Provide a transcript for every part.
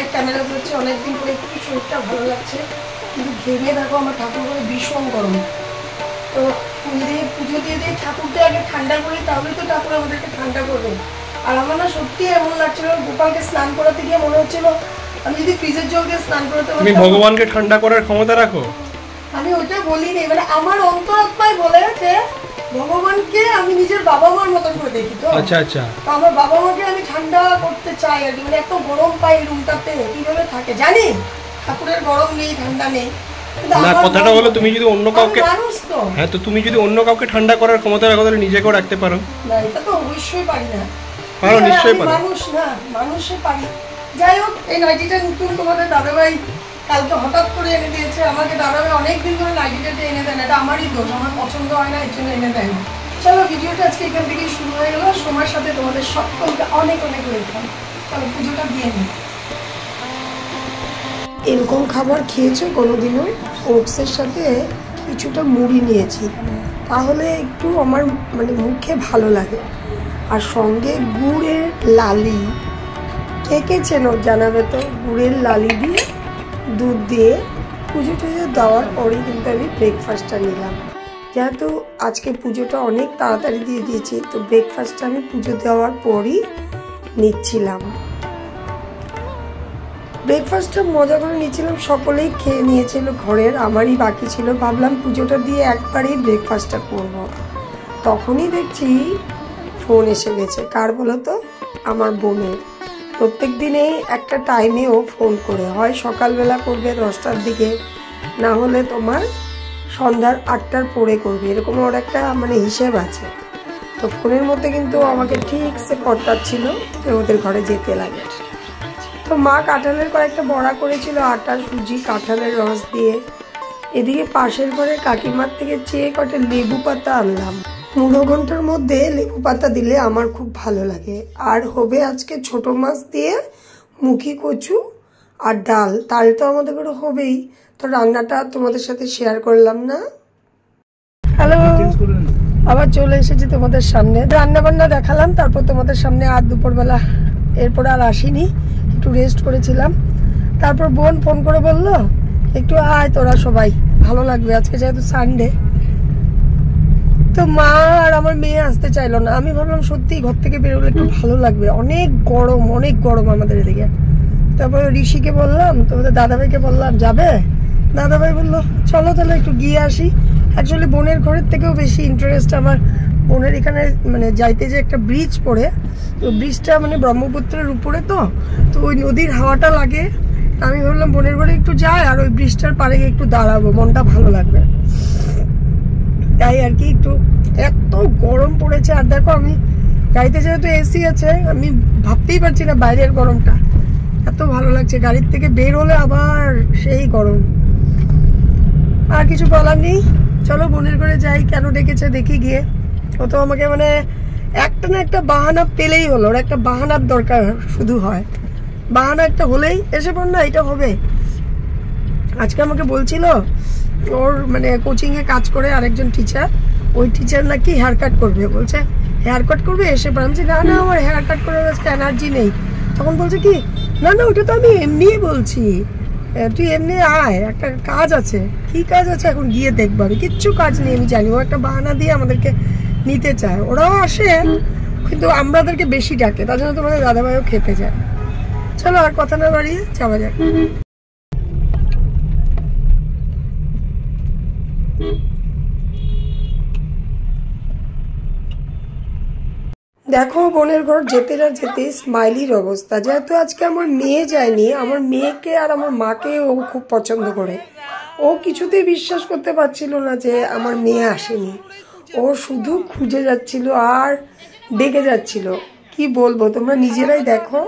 Black camera হচ্ছে অনেকদিন পরে একটু শরীরটা ভালো লাগছে, কিন্তু ঘেমে দেখো আমার ঠাকুর ঘরে ভীষণ গরম। তো ফুল দিয়ে পুজো দিয়ে ঠাকুরটা আগে ঠান্ডা করি, তাহলে তো ঠাকুর আমাদেরকে ঠান্ডা করবে। আর আমার না সত্যি এমন লাগছিল, গোপালকে স্নান করাতে গিয়ে মনে হচ্ছিল আমি যদি ফ্রিজের জল দিয়ে স্নান করাতে তুমি ভগবানকে ঠান্ডা করার ক্ষমতা রাখো। আমি ওইটা বলিনি, মানে আমার অন্তরাত্মায় বলে যে ভগবানকে আমি নিজের বাবা মার মতন করে দেখি। তো আচ্ছা আচ্ছা, তো আমার বাবা মাকে আমি ঠান্ডা করতে চাই আর কি, মানে এত গরম পাই রুমটাতে, কিভাবে থাকে জানি। ঠাকুরের গরম নেই, ঠান্ডা নেই, না কথাটা হলো তুমি যদি অন্য কাউকে, হ্যাঁ তো তুমি যদি অন্য কাউকে ঠান্ডা করার ক্ষমতা রাখো তাহলে নিজেকেও রাখতে পারো। না এটা তো অবশ্যই পারি না, পারো নিশ্চয়ই পারো। মানুষ না, মানুষে পারি। যাই হোক, এই নাইটিটা নতুন তোমাদের দাদাভাই কালকে হঠাৎ করে এনে দিয়েছে আমাকে। দাদাভাই অনেকদিন ধরে নাইটিটা এনে দেন, এটা আমারই দোষ, আমার পছন্দ হয় না, এর জন্য এনে দেয় না। চলো ভিডিওটা আজকে এখান থেকেই শুরু হয়ে গেল। সময়ের সাথে তোমাদের সকলকে অনেক অনেক ওয়েলকাম। চলো পুজোটা দিয়ে নিই। এরকম খাবার খেয়েছো কোনোদিনও? ওটসের সাথে কিছুটা মুড়ি নিয়েছি, তাহলে একটু আমার মানে মুখে ভালো লাগে। আর সঙ্গে গুড়ের লালি, কে কে চেনো জানাবে তো। গুড়ের লালি দিয়ে দুধ দিয়ে পুজো টুজো দেওয়ার পরেই কিন্তু আমি ব্রেকফাস্টটা নিলাম। যেহেতু আজকে পুজোটা অনেক তাড়াতাড়ি দিয়ে দিয়েছি, তো ব্রেকফাস্টটা আমি পুজো দেওয়ার পরই নিচ্ছিলাম। ব্রেকফাস্টটা মজা করে নিচ্ছিলাম, সকলেই খেয়ে নিয়েছিল ঘরের, আমারই বাকি ছিল। ভাবলাম পুজোটা দিয়ে একবারেই ব্রেকফাস্টটা করব। তখনই দেখছি ফোন এসে গেছে। কার বলো তো? আমার বোনের। প্রত্যেক দিনেই একটা টাইমে ও ফোন করে, হয় সকালবেলা করবে 10টার দিকে, না হলে তোমার সন্ধ্যার 8টার পরে করবে, এরকম ওর একটা মানে হিসেব আছে। তো ফোনের মধ্যে কিন্তু আমাকে ঠিক সে কটাচ্ছিল যে ওদের ঘরে যেতে লাগে। তো মা কাঁঠালের কয়েকটা বড়া করেছিল, আটা সুজি কাঁঠালের রস দিয়ে। এদিকে পাশের ঘরে কাকিমার থেকে চেয়ে কটা লেবু পাতা আনলাম। মুড়ো ঘন্টার মধ্যে লেবু পাতা দিলে আমার খুব ভালো লাগে। আর হবে আজকে ছোট মাছ দিয়ে মুখি কচু আর ডাল। ডাল তো আমাদের ঘরে হবেই, তো রান্নাটা তোমাদের সাথে শেয়ার করলাম না। হ্যালো, আবার চলে এসেছি তোমাদের সামনে। রান্না বান্না দেখালাম, তারপর তোমাদের সামনে আর দুপুরবেলা এরপর আর আসিনি, একটু রেস্ট করেছিলাম। তারপর বোন ফোন করে বললো একটু আয় তোরা সবাই, ভালো লাগবে আজকে যেহেতু সানডে। তো মা আর আমার মেয়ে আসতে চাইলো না। আমি ভাবলাম সত্যি ঘর থেকে বেরোলে একটু ভালো লাগবে, অনেক গরম, অনেক গরম আমাদের এদিকে। তারপর ঋষিকে বললাম, তোমাদের দাদাভাইকে বললাম যাবে। দাদাভাই বললো চলো তাহলে একটু গিয়ে আসি। অ্যাকচুয়ালি বোনের ঘরের থেকেও বেশি ইন্টারেস্ট আমার বোনের এখানে মানে যাইতে যে একটা ব্রিজ পড়ে, তো ব্রিজটা মানে ব্রহ্মপুত্রের উপরে, তো ওই নদীর হাওয়াটা লাগে। আমি ভাবলাম বোনের ঘরে একটু যাই আর ওই ব্রিজটার পাড়ে গিয়ে একটু দাঁড়াবো, মনটা ভালো লাগবে, তাই আর কি। একটু এত গরম পড়েছে, আর দেখো আমি গাড়িতে যেহেতু এসি আছে, আমি ভাবতেই পারছি না বাইরের গরমটা, এত ভালো লাগছে। গাড়ির থেকে বের হলে আবার সেই গরম। আর কিছু বলার নেই, চলো বোনের ঘরে যাই। কেন ডেকেছে দেখি গিয়ে। ও তো আমাকে মানে একটা না একটা বাহানা পেলেই হলো, ওর একটা বাহানার দরকার শুধু হয়, বাহানা একটা হলেই এসে পড় না এটা হবে। আজকে আমাকে বলছিল ওর মানে কোচিংয়ে কাজ করে আরেকজন টিচার, ওই টিচার নাকি হেয়ার কাট করবে, বলছে হেয়ার কাট করবে এসে পড়ে। আমি বলছি না না, আমার হেয়ার কাট করার আজকে এনার্জি নেই। তখন বলছে কি না না ওটা তো আমি এমনিই বলছি, তুই এমনি আয়, একটা কাজ আছে। কি কাজ আছে এখন গিয়ে দেখবো। আমি কিচ্ছু কাজ নেই আমি জানি। ও একটা বাহানা দিয়ে আমাদেরকে নিতে চায়। ওরাও আসে কিন্তু আমাদেরকে বেশি ডাকে, তার জন্য তোমাদের দাদাভাইও খেতে যায়। চলো আর কথা না বাড়িয়ে যাওয়া যাক। দেখো বোনের ঘর যেতে না যেতে স্মাইলির অবস্থা। যেহেতু আজকে আমার মেয়ে যায়নি, আমার মেয়েকে আর আমার মাকে ও খুব পছন্দ করে। ও কিছুতেই বিশ্বাস করতে পারছিল না যে আমার মেয়ে আসেনি। ও শুধু খুঁজে যাচ্ছিল আর ডেকে যাচ্ছিল। কি বলবো, তোমরা নিজেরাই দেখো।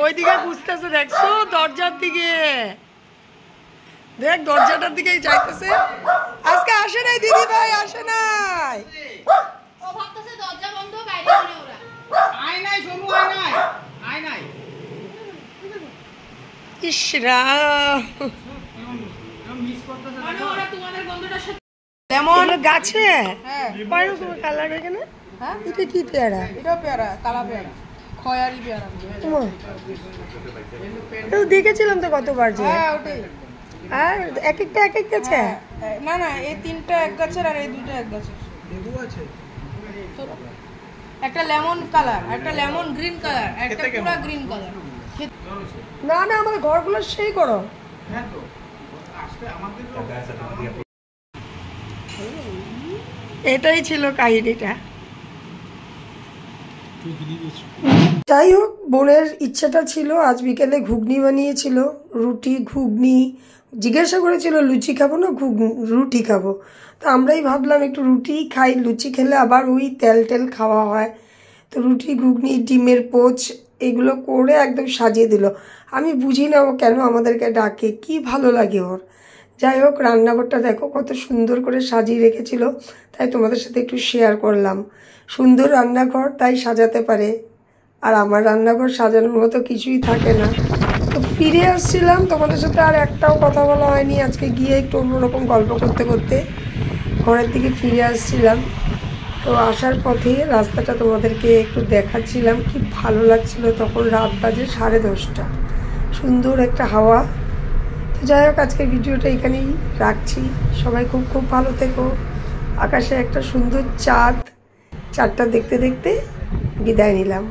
ওইদিকে বুঝতেছে, দেখছো দরজার দিকে, দেখ দরজাটার দিকে যাইতেছে। আজকে আসে নাই দিদি ভাই, আসে নাই। তেমন গাছে হ্যাঁ কয় রকমের কালার এখানে? হ্যাঁ এটা কি পেয়ারা? এটাও পেয়ারা, কালা পেয়ারা, খয়ারি পেয়ারা। তো দেখেছিলাম তো কতবার যে। হ্যাঁ ওটাই। আর এক একটা গাছে? না না, এই 3টা এক গাছের আর এই 2টা এক গাছের। লেবু আছে, একটা লেমন কালার, একটা লেমন গ্রিন কালার, একটা পুরো গ্রিন কালার। না না, আমার ঘরগুলো সেই করো। এটাই ছিল কাহিনীটা। যাই হোক, বোনের ইচ্ছাটা ছিল আজ বিকেলে ঘুগনি বানিয়েছিল, রুটি ঘুগনি। জিজ্ঞাসা করেছিল লুচি খাবো না রুটি খাবো, তো আমরাই ভাবলাম একটু রুটি খাই, লুচি খেলে আবার ওই তেল টেল খাওয়া হয়। তো রুটি ঘুগনি ডিমের পোচ এগুলো করে একদম সাজিয়ে দিল। আমি বুঝি না ও কেন আমাদেরকে ডাকে, কি ভালো লাগে ওর। যাই হোক, রান্নাঘরটা দেখো কত সুন্দর করে সাজিয়ে রেখেছিল, তাই তোমাদের সাথে একটু শেয়ার করলাম। সুন্দর রান্নাঘর তাই সাজাতে পারে, আর আমার রান্নাঘর সাজানোর মতো কিছুই থাকে না। তো ফিরে আসছিলাম, তোমাদের সাথে আর একটাও কথা বলা হয়নি। আজকে গিয়ে একটু অন্যরকম গল্প করতে করতে ঘরের দিকে ফিরে আসছিলাম। তো আসার পথে রাস্তাটা তোমাদেরকে একটু দেখাচ্ছিলাম, কি ভালো লাগছিল। তখন রাত বাজে 10:30, সুন্দর একটা হাওয়া। তো যাই হোক, আজকের ভিডিওটা এখানেই রাখছি। সবাই খুব খুব ভালো থেকো। আকাশে একটা সুন্দর চাঁদটা দেখতে দেখতে বিদায় নিলাম।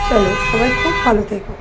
চলো, সবাই খুব ভালো থেকো।